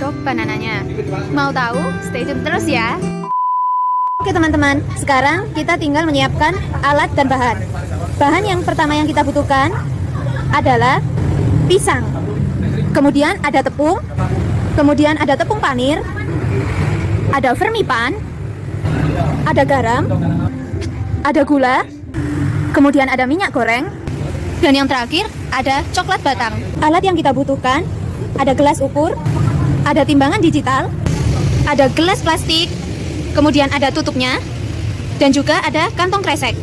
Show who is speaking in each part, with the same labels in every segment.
Speaker 1: kodok banananya. Mau tahu? Stay tune terus ya. Oke teman-teman, sekarang kita tinggal menyiapkan alat dan bahan. Bahan yang pertama yang kita butuhkan adalah pisang. Kemudian ada tepung. Kemudian ada tepung panir. Ada vermipan. Ada garam. Ada gula. Kemudian ada minyak goreng. Dan yang terakhir ada coklat batang. Alat yang kita butuhkan ada gelas ukur, ada timbangan digital, ada gelas plastik, kemudian ada tutupnya, dan juga ada kantong kresek.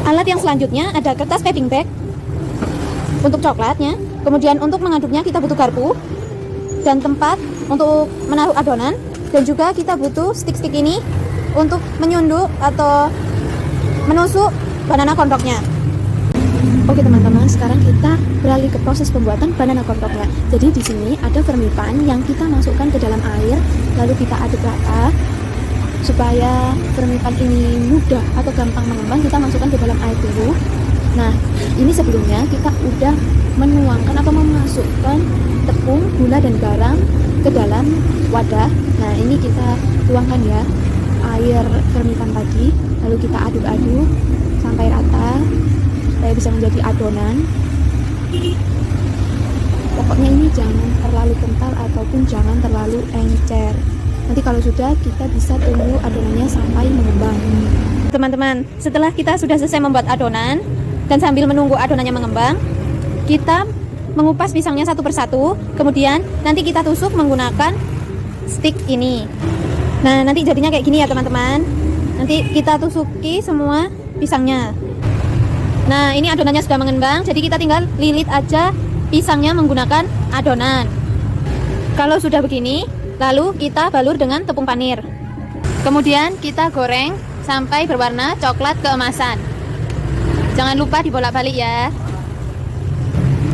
Speaker 1: Alat yang selanjutnya ada kertas piping bag untuk coklatnya. Kemudian untuk mengaduknya kita butuh garpu dan tempat untuk menaruh adonan, dan juga kita butuh stick-stick ini untuk menyunduk atau menusuk banana kondoknya. Oke teman-teman, sekarang kita beralih ke proses pembuatan banana kondoknya. Jadi di sini ada vermipan yang kita masukkan ke dalam air, lalu kita aduk rata supaya vermipan ini mudah atau gampang mengembang. Kita masukkan ke dalam air dulu. Nah, ini sebelumnya kita udah menuangkan atau memasukkan tepung, gula dan garam ke dalam wadah. Nah, ini kita tuangkan ya air vermipan tadi, lalu kita aduk-aduk sampai rata supaya bisa menjadi adonan. Pokoknya ini jangan terlalu kental ataupun jangan terlalu encer. Nanti kalau sudah, kita bisa tunggu adonannya sampai mengembang. Teman-teman, setelah kita sudah selesai membuat adonan dan sambil menunggu adonannya mengembang, kita mengupas pisangnya satu persatu. Kemudian nanti kita tusuk menggunakan stick ini. Nah, nanti jadinya kayak gini ya teman-teman. Nanti kita tusuki semua pisangnya. Nah, ini adonannya sudah mengembang, jadi kita tinggal lilit aja pisangnya menggunakan adonan. Kalau sudah begini, lalu kita balur dengan tepung panir. Kemudian kita goreng sampai berwarna coklat keemasan. Jangan lupa dibolak-balik ya.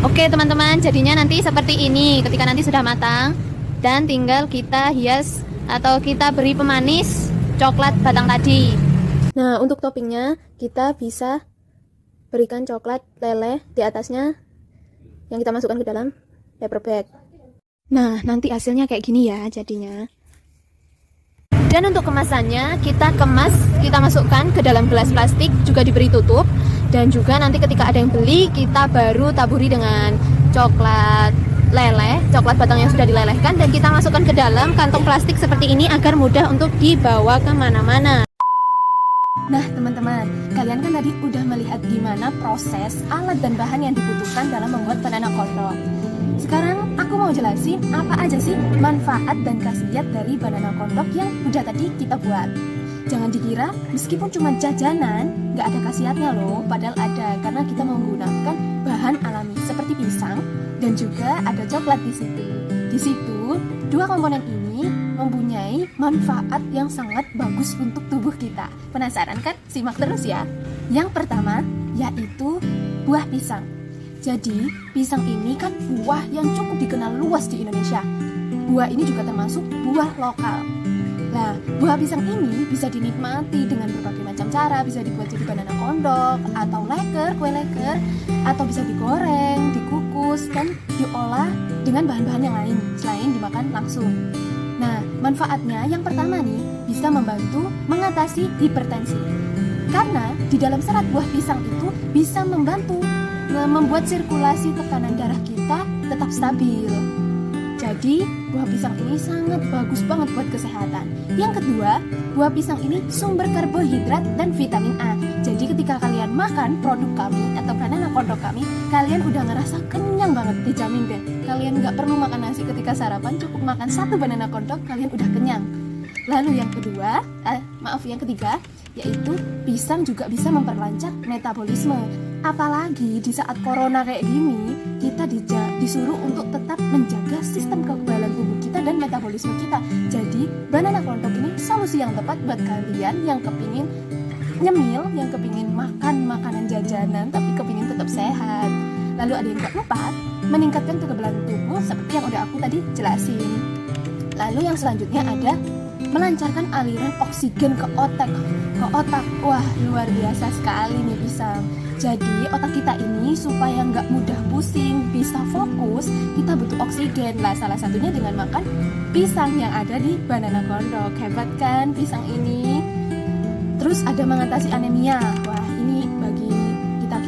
Speaker 1: Oke teman-teman, jadinya nanti seperti ini ketika nanti sudah matang. Dan tinggal kita hias atau kita beri pemanis coklat batang tadi. Nah, untuk toppingnya kita bisa berikan coklat leleh di atasnya yang kita masukkan ke dalam paper bag. Nah, nanti hasilnya kayak gini ya jadinya. Dan untuk kemasannya kita kemas, kita masukkan ke dalam gelas plastik, juga diberi tutup. Dan juga nanti ketika ada yang beli, kita baru taburi dengan coklat leleh, coklat batang yang sudah dilelehkan, dan kita masukkan ke dalam kantong plastik seperti ini agar mudah untuk dibawa kemana-mana. Nah teman-teman, kalian kan tadi udah melihat gimana proses alat dan bahan yang dibutuhkan dalam membuat banana kondok. Sekarang aku mau jelasin apa aja sih manfaat dan khasiat dari banana kondok yang udah tadi kita buat. Jangan dikira meskipun cuma jajanan nggak ada khasiatnya loh, padahal ada, karena kita menggunakan bahan alami seperti pisang dan juga ada coklat di situ. Di situ dua komponen ini mempunyai manfaat yang sangat bagus untuk tubuh kita. Penasaran kan? Simak terus ya. Yang pertama yaitu buah pisang. Jadi pisang ini kan buah yang cukup dikenal luas di Indonesia. Buah ini juga termasuk buah lokal. Nah, buah pisang ini bisa dinikmati dengan berbagai macam cara. Bisa dibuat jadi banana kondok atau leker, kue leker, atau bisa digoreng, dikukus, dan diolah dengan bahan-bahan yang lain selain dimakan langsung. Nah, manfaatnya yang pertama nih, bisa membantu mengatasi hipertensi. Karena di dalam serat buah pisang itu bisa membantu membuat sirkulasi tekanan darah kita tetap stabil. Jadi, buah pisang ini sangat bagus banget buat kesehatan. Yang kedua, buah pisang ini sumber karbohidrat dan vitamin A. Jadi ketika kalian makan produk kami atau banana kondok kami, kalian udah ngerasa kenyang banget, dijamin deh. Kalian nggak perlu makan nasi ketika sarapan, cukup makan satu banana kondok, kalian udah kenyang. Lalu yang ketiga, yaitu pisang juga bisa memperlancar metabolisme. Apalagi di saat corona kayak gini, kita disuruh untuk tetap menjaga sistem kekebalan tubuh kita dan metabolisme kita. Jadi banana kondok ini solusi yang tepat buat kalian yang kepingin nyemil, yang kepingin makan makanan jajanan tapi kepingin tetap sehat. Lalu ada yang keempat, meningkatkan kekebalan tubuh seperti yang udah aku tadi jelasin. Lalu yang selanjutnya ada melancarkan aliran oksigen ke otak. Wah, luar biasa sekali nih pisang. Jadi otak kita ini supaya nggak mudah pusing, bisa fokus, kita butuh oksigen lah. Salah satunya dengan makan pisang yang ada di Banana Kondok. Hebat kan pisang ini? Terus ada mengatasi anemia. Wah, ini bagi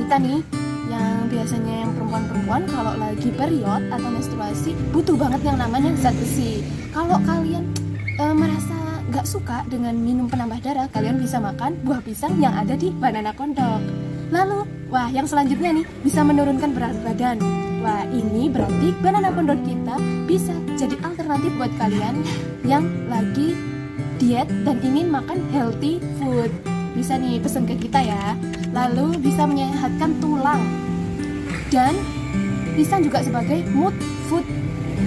Speaker 1: kita nih yang biasanya yang perempuan-perempuan kalau lagi period atau menstruasi butuh banget yang namanya zat besi. Kalau kalian merasa nggak suka dengan minum penambah darah, kalian bisa makan buah pisang yang ada di Banana Kondok. Lalu, wah yang selanjutnya nih, bisa menurunkan berat badan. Wah, ini berarti Banana Kondok kita bisa jadi alternatif buat kalian yang lagi diet dan ingin makan healthy food. Bisa nih pesen ke kita ya. Lalu bisa menyehatkan tulang. Dan pisang juga sebagai mood food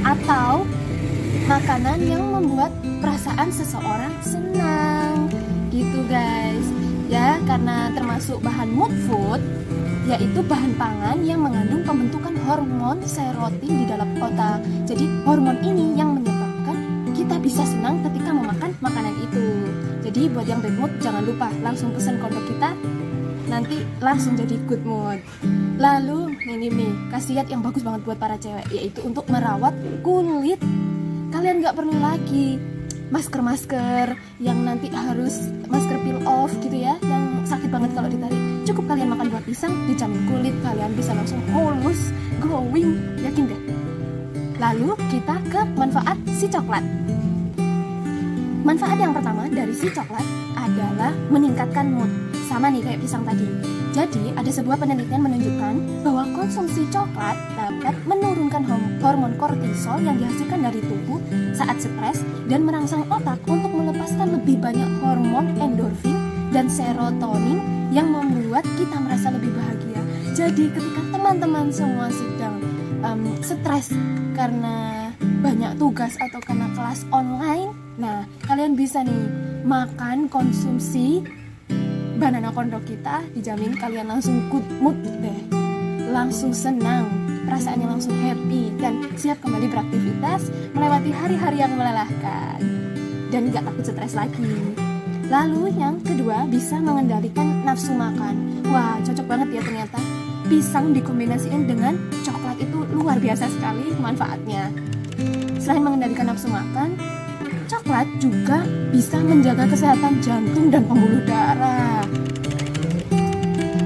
Speaker 1: atau makanan yang membuat perasaan seseorang senang. Gitu guys. Ya, karena termasuk bahan mood food, yaitu bahan pangan yang mengandung pembentukan hormon serotonin di dalam otak. Jadi hormon ini yang menyebabkan kita bisa senang ketika memakan makanan itu. Jadi buat yang bad mood jangan lupa langsung pesan kondok kita, nanti langsung jadi good mood. Lalu ini nih khasiat yang bagus banget buat para cewek, yaitu untuk merawat kulit. Kalian gak perlu lagi masker yang nanti harus masker peel off gitu ya, yang sakit banget kalau ditarik. Cukup kalian makan buah pisang, dijamin kulit kalian bisa langsung halus, glowing, yakin deh. Lalu kita ke manfaat si coklat. Manfaat yang pertama dari si coklat adalah meningkatkan mood. Sama nih kayak pisang tadi. Jadi ada sebuah penelitian menunjukkan bahwa konsumsi coklat dapat menurunkan hormon kortisol yang dihasilkan dari tubuh saat stres dan merangsang otak untuk melepaskan lebih banyak hormon endorfin dan serotonin yang membuat kita merasa lebih bahagia. Jadi ketika teman-teman semua sedang stres karena banyak tugas atau karena kelas online, nah kalian bisa nih makan konsumsi Banana Kondok kita, dijamin kalian langsung good mood deh, langsung senang, perasaannya langsung happy dan siap kembali beraktivitas melewati hari-hari yang melelahkan dan gak takut stres lagi. Lalu yang kedua, bisa mengendalikan nafsu makan. Wah, cocok banget ya ternyata pisang dikombinasiin dengan coklat itu luar biasa sekali manfaatnya. Selain mengendalikan nafsu makan, coklat juga bisa menjaga kesehatan jantung dan pembuluh darah.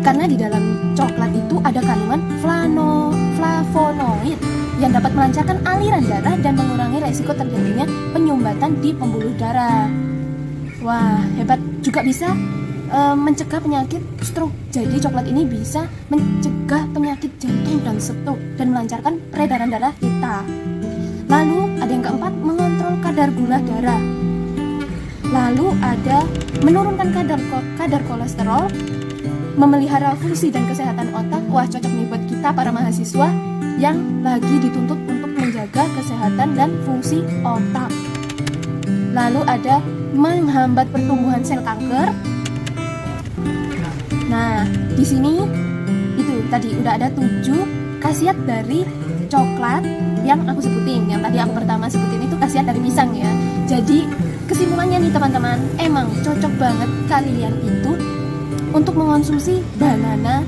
Speaker 1: Karena di dalam coklat itu ada kandungan flavonoid yang dapat melancarkan aliran darah dan mengurangi resiko terjadinya penyumbatan di pembuluh darah. Wah, hebat. Juga bisa mencegah penyakit stroke. Jadi coklat ini bisa mencegah penyakit jantung dan stroke dan melancarkan peredaran darah kita. Lalu ada yang keempat, mengontrol kadar gula darah. Lalu ada menurunkan kadar kolesterol, memelihara fungsi dan kesehatan otak. Wah, cocok nih buat kita para mahasiswa yang lagi dituntut untuk menjaga kesehatan dan fungsi otak. Lalu ada menghambat pertumbuhan sel kanker. Nah, di sini itu tadi udah ada 7 khasiat dari coklat yang aku sebutin. Yang tadi aku pertama sebutin itu khasiat dari pisang ya. Jadi kesimpulannya nih teman-teman, emang cocok banget kalian itu untuk mengonsumsi Banana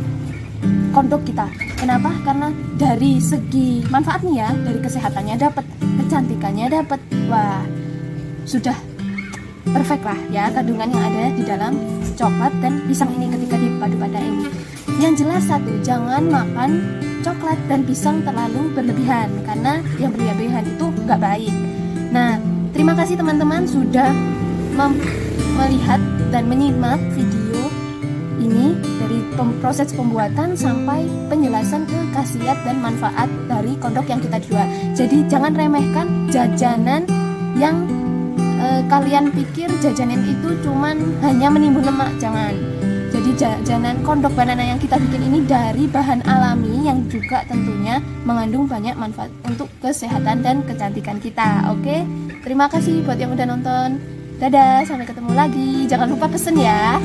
Speaker 1: Kondok kita. Kenapa? Karena dari segi manfaatnya ya, dari kesehatannya dapat, kecantikannya dapat. Wah, sudah perfect lah ya kandungan yang ada di dalam coklat dan pisang ini ketika dipadu-padain. Yang jelas satu, jangan makan coklat dan pisang terlalu berlebihan, karena yang berlebihan itu nggak baik. Nah, terima kasih teman-teman sudah melihat dan menyimak video ini dari proses pembuatan sampai penjelasan ke khasiat dan manfaat dari kondok yang kita jual. Jadi jangan remehkan jajanan yang kalian pikir jajanan itu cuman hanya menimbun lemak, jangan. Jadi jajanan kondok banana yang kita bikin ini dari bahan alami yang juga tentunya mengandung banyak manfaat untuk kesehatan dan kecantikan kita. Oke, terima kasih buat yang udah nonton. Dadah, sampai ketemu lagi. Jangan lupa pesen ya.